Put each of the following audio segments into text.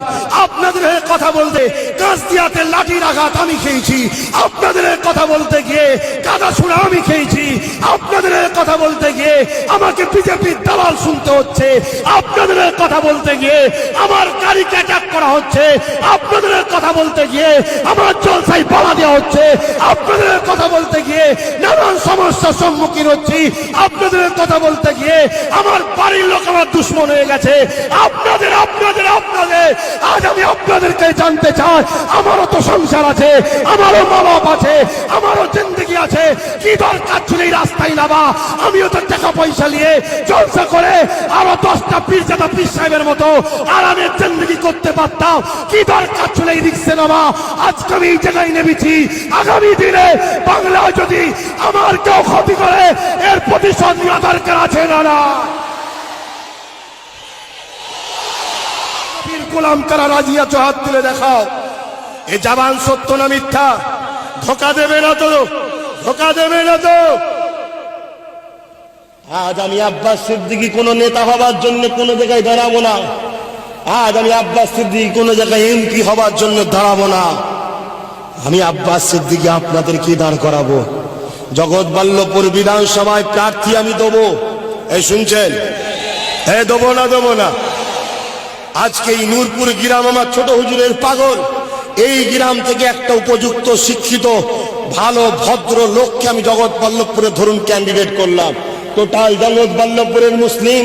আপনাদের কথা বলতে কাঁচদিয়াতে লাঠির আঘাত আমি খেয়েছি, আপনাদের কথা বলতে গিয়ে কাদা ছুড়া আমি খেয়েছি, আপনাদের কথা বলতে গিয়ে আমাকে বিজেপির দালাল শুনতে হচ্ছে, আপনাদের কথা বলতে গিয়ে আমার গাড়িকে অ্যাটাক করা হচ্ছে, আপনাদের কথা বলতে গিয়ে আমার জলসায় বাধা দেওয়া হচ্ছে, আপনাদের কথা বলতে গিয়ে নানান সমস্যার সম্মুখীন হচ্ছি, আপনাদের কথা বলতে গিয়ে আমার বাড়ির লোক আমার দুশ্মন হয়ে গেছে। আপনাদের আপনাদের আপনাদের আজ আমি আপনাদেরকে জানতে চাই, আমারও তো সংসার আছে, আমারও মা বাপ আছে, আমারও জিন্দগি আছে, কি দরকার ছিল এই রাস্তায় নামা? আমিও তো টাকা পয়সা নিয়ে জলসা করে আরো 10টা পীরজাদা পীর সাহেবের মতো আরামের জিন্দগি করতে পারতাম, কি দরকার ছিল এই রিক্সে নামা? আজকে আমি এই জায়গায় নেমেছি, আগামী দিনে বাংলায় যদি আমার কেউ ক্ষতি করে এর প্রতিশোধ নেওয়া দরকার আছে না না? গোলাম কারা রাজি আছো? হাত তুলে দেখাও। এ জবান সত্য না মিথ্যা? ধোকা দেবে না তো? ধোকা দেবে না তো? আজ আমি আব্বাস সিদ্দিকী কোন নেতা হবার জন্য কোন জায়গায় দাঁড়াবো না। আজ আমি আব্বাস সিদ্দিকী কোন জায়গায় এমপি হবার জন্য দাঁড়াবো না। আমি আব্বাস সিদ্দিকী আপনাদেরকে দাঁড় করাবো। জগৎবল্লভপুর বিধানসভায় প্রার্থী আমি দেবো। এই শুনছেন? দেবো না দেবো না। আজকে এই নূরপুর গ্রাম আমার ছোট হুজুরের পাগল, এই গ্রাম থেকে একটা উপযুক্ত শিক্ষিত ভালো ভদ্র লোককে আমি জগৎবল্লভপুরে ধরুন ক্যান্ডিডেট করলাম। টোটাল জগৎবল্লভপুরের মুসলিম,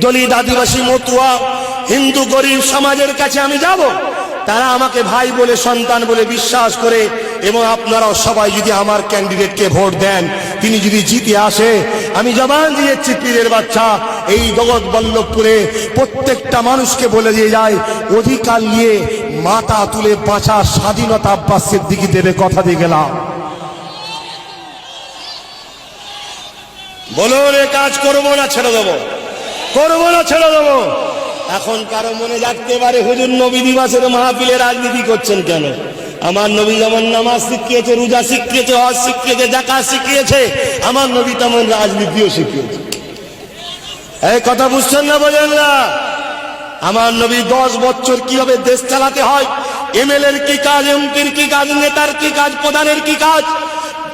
দলিত, আদিবাসী, মতুয়া, হিন্দু গরিব সমাজের কাছে আমি যাব, তারা আমাকে ভাই বলে সন্তান বলে বিশ্বাস করে, এবং আপনারাও সবাই যদি আমার ক্যান্ডিডেটকে ভোট দেন, তিনি যদি জিতে আসে, আমি জবান দিয়েছি পীরের বাচ্চা এই জগৎবল্লভপুরে প্রত্যেকটা মানুষকে বলে দিয়ে যায়, অধিকার নিয়ে মাথা তুলে বাঁচার স্বাধীনতা আব্বাস সিদ্দিকী দেবে, কথা দিয়ে গেলাম। বলুন, এ কাজ করবো না ছেড়ে দেবো? করবো না ছেড়ে দেবো? এখন কারো মনে জাগতে পারে, হুজুর নবী দিবসের মাহফিলে রাজনীতি করছেন কেন? আমার নবী যেমন নামাজ শিখিয়েছে, রোজা শিখিয়েছে, হজ শিখিয়েছে, যাকাত শিখিয়েছে, আমার নবী তেমন রাজনীতিও শিখিয়েছে। এই কথা বুঝছেন না? বোঝেন না? আমার নবী 10 বছর কিভাবে দেশ চালাতে হয়, এমএলএর কি কাজ, এমপির কি কাজ, নেতার কি কাজ, প্রধানের কি কাজ,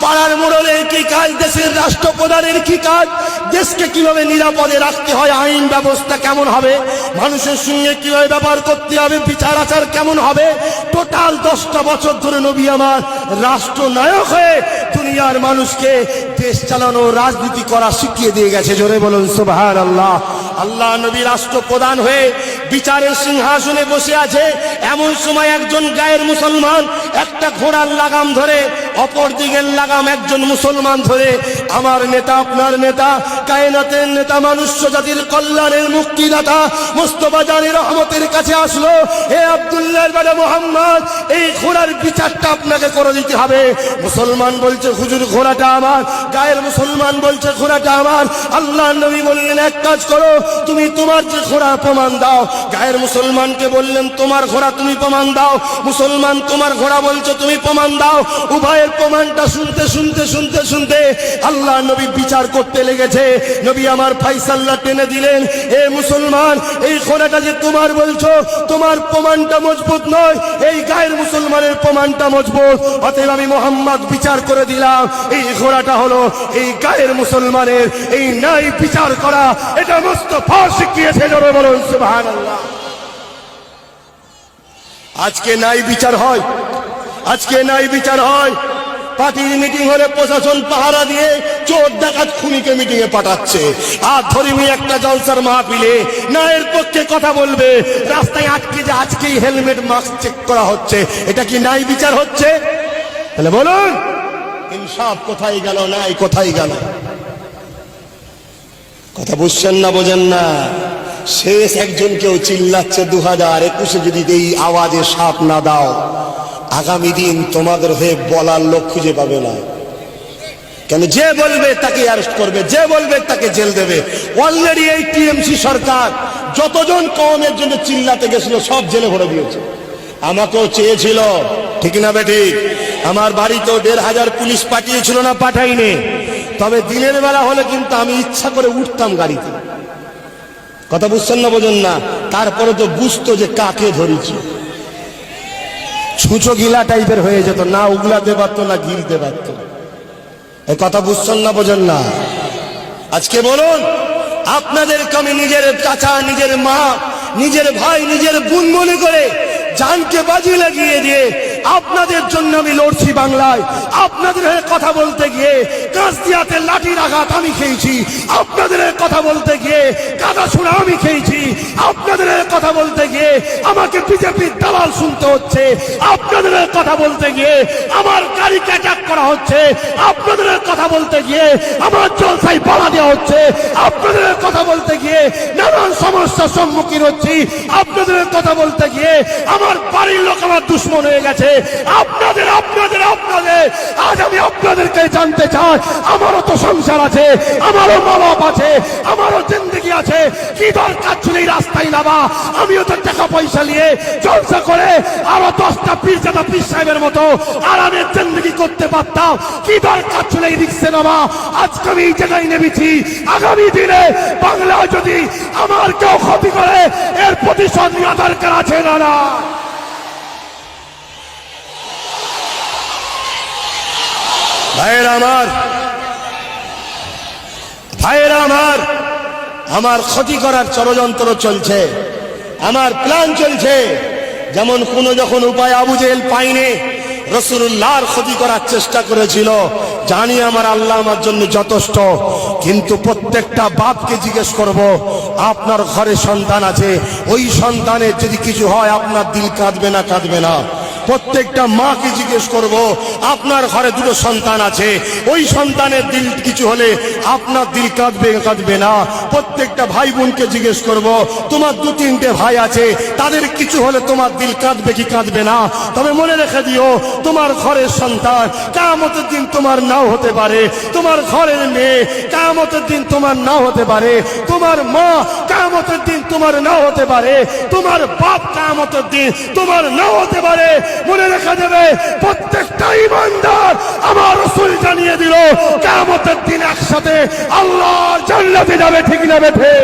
পাড়ার মোড়লের কি কাজ, দেশের রাষ্ট্রপ্রধানের কি কাজ, দেশকে কিভাবে নিরাপদে রাখতে হয়, আইন ব্যবস্থা কেমন হবে, মানুষের সঙ্গে কিভাবে ব্যবহার করতে হবে, বিচার আচার কেমন হবে, টোটাল 10টা বছর ধরে নবী আমার রাষ্ট্রনায়ক হয়ে দুনিয়ার মানুষকে দেশ চালানো, রাজনীতি করা শিখিয়ে দিয়ে গেছে। জোরে বলুন সুবহানাল্লাহ। আল্লাহ নবী রাষ্ট্রপ্রধান হয়ে বিচারের সিংহাসনে বসে আছে, এমন সময় একজন গায়ের মুসলমান একটা ঘোড়ার লাগাম ধরে, অপর দিকের লাগাম একজন মুসলমান ধরে, আমার নেতা, আপনার নেতা, কায়নাতের নেতা, মানুষ জাতির কল্যাণের মুক্তিদাতা মুস্তাফা জানের রহমতের কাছে আসলো। হে আব্দুল্লাহর বেটা মুহাম্মদ, এই ঘোড়ার বিচারটা আপনাকে করে দিতে হবে। মুসলমান বলছে, হুজুর ঘোড়াটা আমার। গায়ের মুসলমান বলছে, ঘোড়াটা আমার। আল্লাহ নবী বললেন, এক কাজ করো, তুমি তোমার যে ঘোড়া প্রমাণ দাও। গায়ের মুসলমানকে বললেন, তোমার ঘোড়া তুমি প্রমাণ দাও। মুসলমান তোমার ঘোড়া বলছে, তুমি প্রমাণ দাও। উভয়ের প্রমাণটা শুনতে শুনতে শুনতে শুনতে আল্লাহ নবী বিচার করতে লেগেছে। নবী আমার ফায়সালা টেনে দিলেন, এ মুসলমান, এই ঘোড়াটা যে তোমার বলছো, তোমার প্রমাণটা মজবুত নয়, এই গায়ের মুসলমানের প্রমাণটা মজবুত। অতএব আমি মুহাম্মদ বিচার করে দিলাম, এই ঘোড়াটা হলো এই গায়ের মুসলমানের। এই ন্যায় বিচার করা, এটা মুস্তাফা শিখিয়েছে। জোরে বলুন সুবহানাল্লাহ। আজকে ন্যায় বিচার হয়, আজকে ন্যায় বিচার হয়। পার্টির মিটিং হলে প্রশাসন পাহারা দিয়ে চোর ডাকাত খুনিকে মিটিং এ পাঠাচ্ছে, আর ধর্মী একটা জলসার মাহফিলে ন্যায়ের পক্ষে কথা বলবে, রাস্তায় আটকে যে আজকেই হেলমেট মাস্ক চেক করা হচ্ছে, এটা কি ন্যায় বিচার হচ্ছে? তাহলে বলুন, ইনসাফ কোথায় গেল, ন্যায় কোথায় গেল? কথা বুঝছেন না? বোঝেন না? শেষ একজন কেউ চিল্লাচ্ছে 2021-এ যদি এই আওয়াজে সাপ না দাও, আগামী দিন তোমাদের হয়ে বলার লোক খুঁজে পাবে না। কেন? যে বলবে তাকে অ্যারেস্ট করবে, যে বলবে তাকে জেল দেবে। অলরেডি এই টিএমসি সরকার যতজন কওমের জন্য চিল্লাতে গেছিল সব জেলে ভরে দিয়েছে। আমাকেও চেয়েছিল, ঠিক না বেঠিক? আমার বাড়িতেও 1500 পুলিশ পাঠিয়েছিল না? পাঠাইনি। তবে দিনের বেলা হলে কিন্তু আমি ইচ্ছা করে উঠতাম গাড়িতে। কথা বুঝছেন না বোঝেন না? তারপরে তো বুঝতো যে কাকে ধরেছি। ছুঁচো গিলা টাইপের হয়ে যেত, না উগলাতে পারতো না গিলতে পারতো। এই কথা বুঝছেন না বোঝেন না? আজকে বলুন, আপনাদেরকে আমি নিজের চাচা, নিজের মা, নিজের ভাই, নিজের বোন মনে করে জানকে বাজি লাগিয়ে দিয়ে আপনাদের জন্য আমি লড়ছি বাংলায়। আপনাদের হয়ে কথা বলতে গিয়ে কাঁচদিয়াতে লাঠির আঘাত আমি খেয়েছি, আপনাদের হয়ে কথা বলতে গিয়ে কাদা ছুড়া আমি খেয়েছি, আপনাদের হয়ে কথা বলতে গিয়ে আমাকে বিজেপির দালাল শুনতে হচ্ছে, আপনাদের হয়ে কথা বলতে গিয়ে আমার গাড়িকে অ্যাটাক করা হচ্ছে, আপনাদের হয়ে কথা বলতে গিয়ে আমার জলসায় বাধা দেওয়া হচ্ছে, আপনাদের হয়ে কথা বলতে গিয়ে নানান সমস্যার সম্মুখীন হচ্ছি, আপনাদের হয়ে কথা বলতে গিয়ে আমার বাড়ির লোক আমার দুশ্মন হয়ে গেছে। আপনাদের আপনাদের আপনাদের আজ আমি আপনাদেরকে জানতে চাই, আমারও তো সংসার আছে, আমারও মা বাপ আছে, আমারও জিন্দগি আছে। কি দরকার ছিল এই রাস্তায় নামা? আমিও তো টাকা পয়সা নিয়ে জলসা করে আরো 10টা পীরজাদা পীর সাহেবের মতো আরামের জিন্দগি করতে পারতাম। কি দরকার ছিল এই রিক্সে নামা? আজকে আমি এই জায়গায় নেমেছি, আগামী দিনে বাংলায় যদি আমার কেউ ক্ষতি করে এর প্রতিশোধ নেওয়া দরকার আছে না না? ভাইয়েরা আমার, ভাইয়েরা আমার, আমার ক্ষতি করার ষড়যন্ত্র চলছে, আমার প্ল্যান চলছে। যেমন কোন যখন উপায় আবু জেহেল পাইনি, রাসূলুল্লাহর ক্ষতি করার চেষ্টা করেছিল। জানি আমার আল্লাহ আমার জন্য যথেষ্ট, কিন্তু প্রত্যেকটা বাপকে জিজ্ঞেস করব, আপনার ঘরে সন্তান আছে, ওই সন্তানের যদি কিছু হয় আপনার দিল কাঁদবে না কাঁদবে না? প্রত্যেকটা মাকে জিজ্ঞেস করব, আপনার ঘরে দুটো সন্তান আছে, ওই সন্তানের দিল কিছু হলে আপনার দিল কাঁদবে কাঁদবে না? প্রত্যেকটা ভাই বোনকে জিজ্ঞেস করব, তোমার 2-3টে ভাই আছে, তাদের কিছু হলে তোমার দিল কাঁদবে কি কাঁদবে না? তবে মনে রেখে দিও, তোমার ঘরের সন্তান কিয়ামতের দিন তোমার নাও হতে পারে, তোমার ঘরের মেয়ে কিয়ামতের দিন তোমার নাও হতে পারে, তোমার মা কিয়ামতের দিন তোমার নাও হতে পারে, তোমার বাপ কিয়ামতের দিন তোমার নাও হতে পারে। মনে রেখে দেবে, প্রত্যেকটা ঈমানদার আমার রাসূল জানিয়ে দিল কিয়ামতের দিন একসাথে আল্লাহর জান্নাতে যাবে। ঠিক না বেঠে?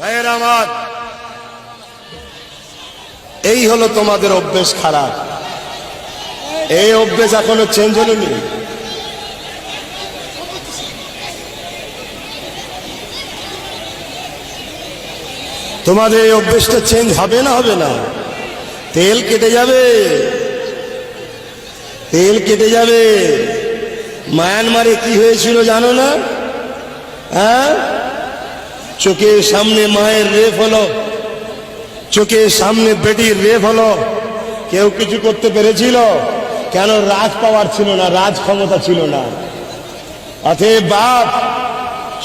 ভাইয়েরা আমার, এই হলো তোমাদের অভ্যেস খারাপ। এই অভ্যেস এখনো চেঞ্জ হয়নি। তোমাদের এই অভ্যেসটা চেঞ্জ হবে না? হবে না? তেল কেটে যাবে, তেল কেটে যাবে। মায়ানমারে কি হয়েছিল জানো না? হ্যাঁ, চোখের সামনে মায়ের রেপ হলো, চোখের সামনে বেটির রেপ হলো, কেউ কিছু করতে পেরেছিল? কেন? রাজ পাওয়ার ছিল না, রাজ ক্ষমতা ছিল না। অতএব বাপ,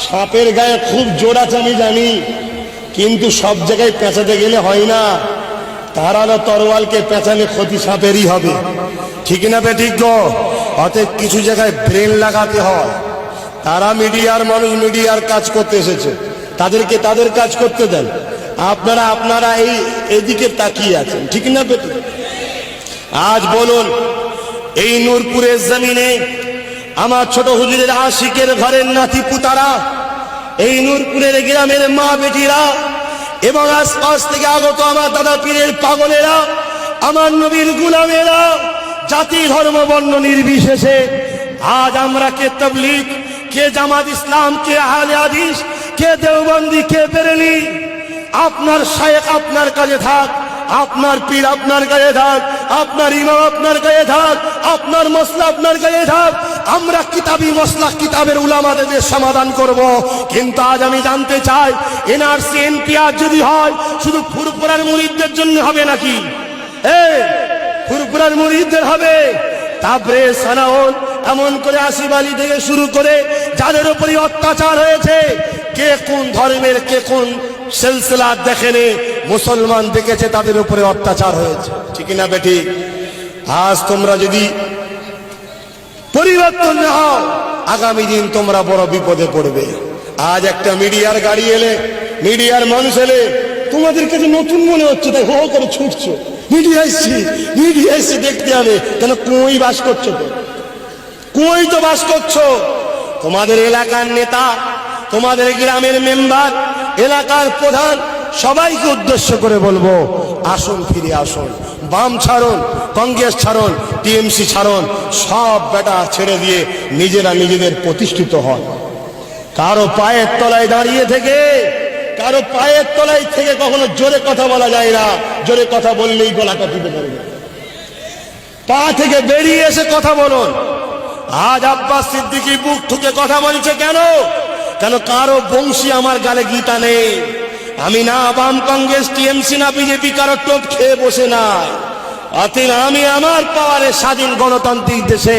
সাপের গায়ে খুব জোর আছে আমি জানি, কিন্তু সব জায়গায় পেঁচাতে গেলে হয় না। তারানো তরোয়ালকে পেঁচালে ক্ষতি সাপেরই হবে। ঠিক না বেঠিক গো? অতএব কিছু জায়গায় ব্রেন লাগাতে হয়। তারা মিডিয়ার মানুষ, মিডিয়ার কাজ করতে এসেছে, তাদেরকে তাদের কাজ করতে দেন। আপনারা আপনারা এইদিকে তাকিয়ে আছেন। ঠিক না বেঠিক? আজ বলুন, এই নূরপুরের জমিনে আমার ছোট হুজুরের আশিকের ঘরের নাতি পুতারা, এই নূরপুরের গ্রামের মা বেটিরা এবং আশপাশ থেকে আগত আমার দাদা পীরের পাগলেরা, আমার নবীর গুলামেরা, জাতি ধর্ম বর্ণ নির্বিশেষে আজ আমরা কে তাবলীগ, কে জামাত ইসলাম, কে আহলে হাদিস, কে দেওবন্দি, কে বেরেলি, আপনার শায়েখ আপনার কাছে থাক, আপনার পীর আপনার কাছে থাক, আপনার ইমাম আপনার কাছে থাক, আপনার মসলা আপনার কাছে থাক। আমরা কিতাবি মসলা, কিতাবের উলামাদের সমাধান করব। কিন্তু আজ আমি জানতে চাই, এনআরসি এনপিআর যদি হয় শুধু ফুরফুরার মুরিদদের জন্য হবে নাকি? ফুরফুরার মুরিদদের হবে? তারপরে সানাউল, এমন করে আসিফ আলী থেকে শুরু করে যাদের উপরই অত্যাচার হয়েছে, কে কোন ধর্মের, কে কোন সিলসিলা দেখেনি, মুসলমান দেখেছে তাদের উপরে অত্যাচার হয়েছে। ঠিক না বেটি? আজ তোমরা যদি পরিবর্তন না হও, আগামী দিন তোমরা বড় বিপদে পড়বে। আজ একটা মিডিয়ার গাড়ি এলে, মিডিয়ার মানুষ এলে, তোমাদের কাছে নতুন মনে হচ্ছে, তাই হো করে ছুটছো, মিডিয়া এসছি, মিডিয়া এসছি দেখতে হবে। কেন? কুঁই বাস করছো তো, কুঁই তো বাস করছো। তোমাদের এলাকার নেতা, তোমাদের গ্রামের মেম্বার, এলাকার প্রধান সবাইকে উদ্দেশ্য করে বলবো, আসুন, ফিরে আসুন। বাম ছাড়ুন, কংগ্রেস ছাড়ুন, টিএমসি ছাড়ুন, সব বেটা ছেড়ে দিয়ে নিজেরা নিজেদের প্রতিষ্ঠিত হন। কারো পায়ের তলায় দাঁড়িয়ে থেকে, কারো পায়ের তলায় থেকে কখনো জোরে কথা বলা যায় না। জোরে কথা বললেই গলাটা টিপে ধরবে। পা থেকে বেরিয়ে এসে কথা বলুন। আজ আব্বাস সিদ্দিকী বুক ঠুকে কথা বলছে কেন? কেন কারো বংশী আমার গালে গীতা নেই। আমি না বাম, কংগ্রেস, টিএমসি না বিজেপি কারো টোপ খেয়ে বসে না। অতএব আমি আমার পাওয়ারে স্বাধীন গণতান্ত্রিক দেশে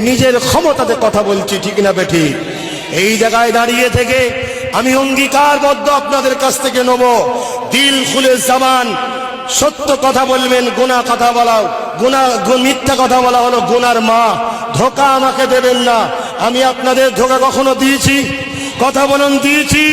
নিজের ক্ষমতাতে কথা বলছি, ঠিক না বেঠিক? এই জায়গায় দাঁড়িয়ে থেকে আমি অঙ্গীকারবদ্ধ আপনাদের কাছ থেকে নেব, দিল খুলে জবান, সত্য কথা বলবেন। গুনাহ কথা বলাও, মিথ্যা কথা বলা হলো গুনার মা। ধোঁকা আমাকে দেবেন না। আমি আপনাদের ধোঁকা কখনো দিয়েছি? কথা বলুন, দিয়েছি?